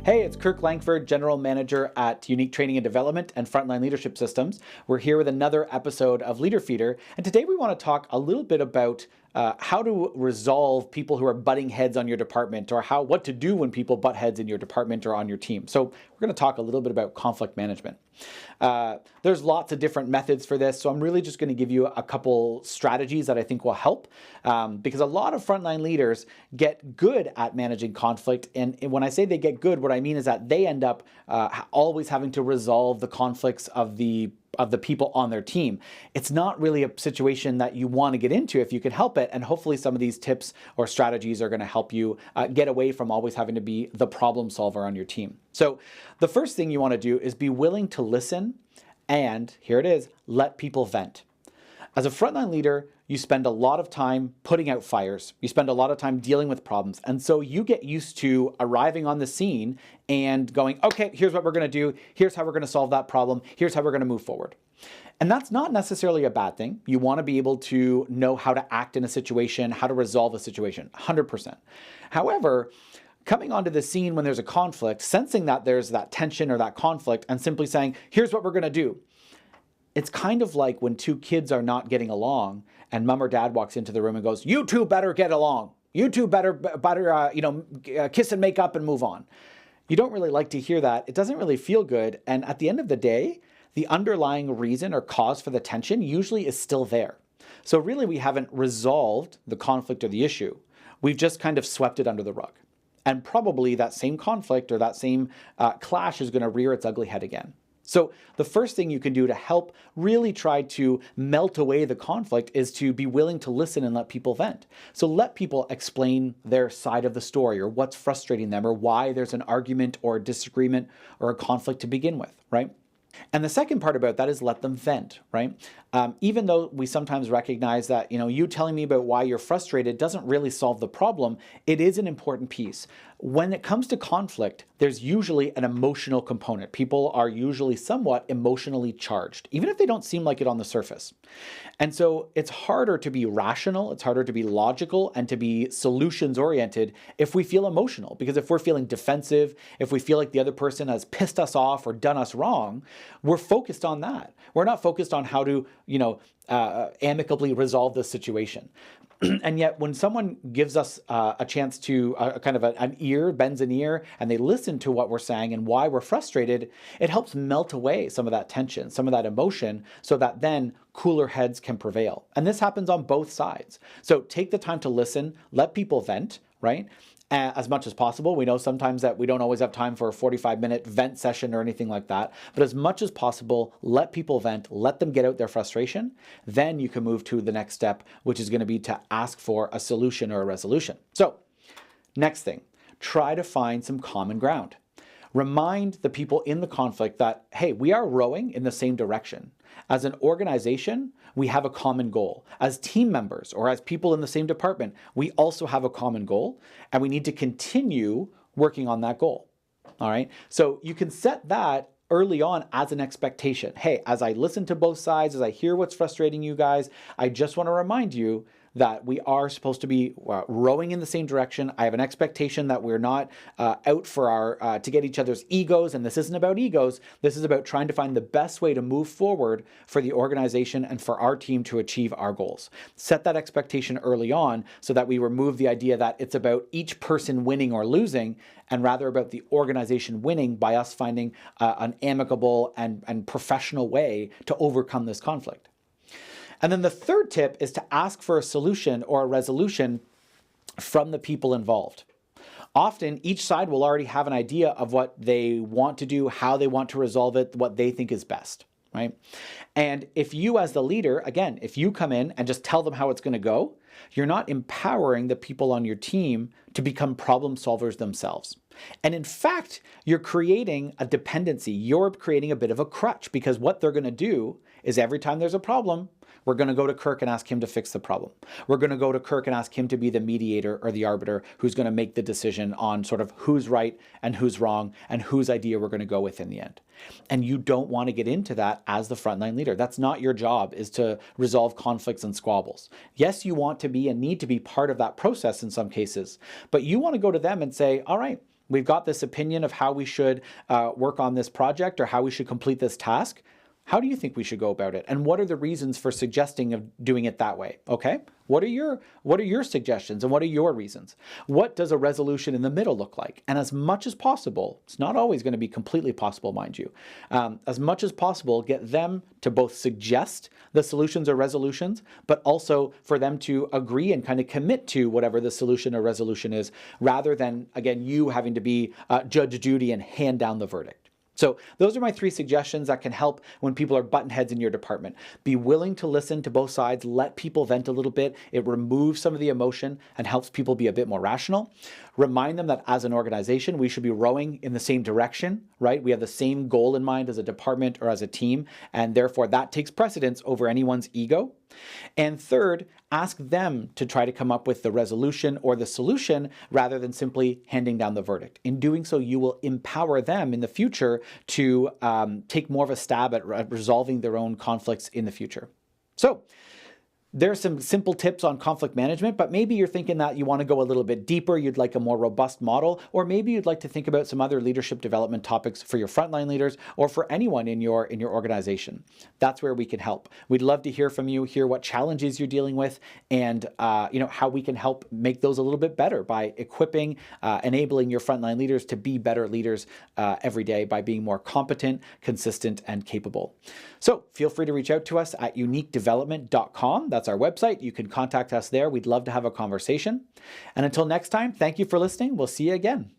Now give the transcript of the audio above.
Hey, it's Kirk Langford, General Manager at Unique Training and Development and Frontline Leadership Systems. We're here with another episode of Leader Feeder, and today we want to talk a little bit about how to resolve people who are butting heads on your department, or what to do when people butt heads in your department or on your team. So we're going to talk a little bit about conflict management. There's lots of different methods for this, so I'm really just going to give you a couple strategies that I think will help, because a lot of frontline leaders get good at managing conflict, and when I say they get good, what I mean is that they end up always having to resolve the conflicts of the people on their team. It's not really a situation that you want to get into if you can help it, and hopefully some of these tips or strategies are going to help you get away from always having to be the problem solver on your team. So the first thing you want to do is be willing to listen and, here it is, let people vent. As a frontline leader, you spend a lot of time putting out fires. You spend a lot of time dealing with problems. And so you get used to arriving on the scene and going, okay, here's what we're going to do. Here's how we're going to solve that problem. Here's how we're going to move forward. And that's not necessarily a bad thing. You want to be able to know how to act in a situation, how to resolve a situation, 100%. However, coming onto the scene when there's a conflict, sensing that there's that tension or that conflict, and simply saying, here's what we're going to do. It's kind of like when two kids are not getting along and mom or dad walks into the room and goes, you two better get along. You two better kiss and make up and move on. You don't really like to hear that. It doesn't really feel good. And at the end of the day, the underlying reason or cause for the tension usually is still there. So really, we haven't resolved the conflict or the issue. We've just kind of swept it under the rug. And probably that same conflict or that same clash is going to rear its ugly head again. So the first thing you can do to help really try to melt away the conflict is to be willing to listen and let people vent. So let people explain their side of the story, or what's frustrating them, or why there's an argument or a disagreement or a conflict to begin with, right? And the second part about that is let them vent, right? Even though we sometimes recognize that, you telling me about why you're frustrated doesn't really solve the problem, it is an important piece. When it comes to conflict, there's usually an emotional component. People are usually somewhat emotionally charged, even if they don't seem like it on the surface. And so it's harder to be rational, it's harder to be logical, and to be solutions-oriented if we feel emotional. Because if we're feeling defensive, if we feel like the other person has pissed us off or done us wrong, we're focused on that. We're not focused on how to, amicably resolve this situation. And yet when someone gives us a chance to an ear, bends an ear, and they listen to what we're saying and why we're frustrated, it helps melt away some of that tension, some of that emotion, so that then cooler heads can prevail. And this happens on both sides. So take the time to listen, let people vent, right? As much as possible. We know sometimes that we don't always have time for a 45-minute vent session or anything like that, but as much as possible, let people vent, let them get out their frustration. Then you can move to the next step, which is going to be to ask for a solution or a resolution. So, next thing, try to find some common ground. Remind the people in the conflict that, hey, we are rowing in the same direction. As an organization, we have a common goal. As team members or as people in the same department, we also have a common goal, and we need to continue working on that goal. All right? So you can set that early on as an expectation. Hey, as I listen to both sides, as I hear what's frustrating you guys, I just want to remind you that we are supposed to be rowing in the same direction. I have an expectation that we're not out for to get each other's egos, and this isn't about egos. This is about trying to find the best way to move forward for the organization and for our team to achieve our goals. Set that expectation early on so that we remove the idea that it's about each person winning or losing, and rather about the organization winning by us finding an amicable and professional way to overcome this conflict. And then the third tip is to ask for a solution or a resolution from the people involved. Often, each side will already have an idea of what they want to do, how they want to resolve it, what they think is best, right? And if you as the leader, again, if you come in and just tell them how it's going to go, you're not empowering the people on your team to become problem solvers themselves. And in fact, you're creating a dependency. You're creating a bit of a crutch, because what they're going to do is every time there's a problem, we're going to go to Kirk and ask him to fix the problem. We're going to go to Kirk and ask him to be the mediator or the arbiter who's going to make the decision on sort of who's right and who's wrong and whose idea we're going to go with in the end. And you don't want to get into that as the frontline leader. That's not your job, is to resolve conflicts and squabbles. Yes, you want to be and need to be part of that process in some cases, but you want to go to them and say, all right, we've got this opinion of how we should work on this project or how we should complete this task. How do you think we should go about it? And what are the reasons for suggesting of doing it that way? Okay? What are your suggestions and what are your reasons? What does a resolution in the middle look like? And as much as possible, it's not always going to be completely possible, mind you, as much as possible, get them to both suggest the solutions or resolutions, but also for them to agree and kind of commit to whatever the solution or resolution is, rather than, again, you having to be Judge Judy and hand down the verdict. So those are my 3 suggestions that can help when people are button heads in your department. Be willing to listen to both sides, let people vent a little bit. It removes some of the emotion and helps people be a bit more rational. Remind them that as an organization, we should be rowing in the same direction, right? We have the same goal in mind as a department or as a team, and therefore that takes precedence over anyone's ego. And third, ask them to try to come up with the resolution or the solution rather than simply handing down the verdict. In doing so, you will empower them in the future to take more of a stab at resolving their own conflicts in the future. So, there are some simple tips on conflict management, but maybe you're thinking that you want to go a little bit deeper, you'd like a more robust model, or maybe you'd like to think about some other leadership development topics for your frontline leaders or for anyone in your organization. That's where we can help. We'd love to hear from you, hear what challenges you're dealing with, and how we can help make those a little bit better by equipping, enabling your frontline leaders to be better leaders every day by being more competent, consistent, and capable. So feel free to reach out to us at uniquedevelopment.com. That's our website. You can contact us there. We'd love to have a conversation. And until next time, thank you for listening. We'll see you again.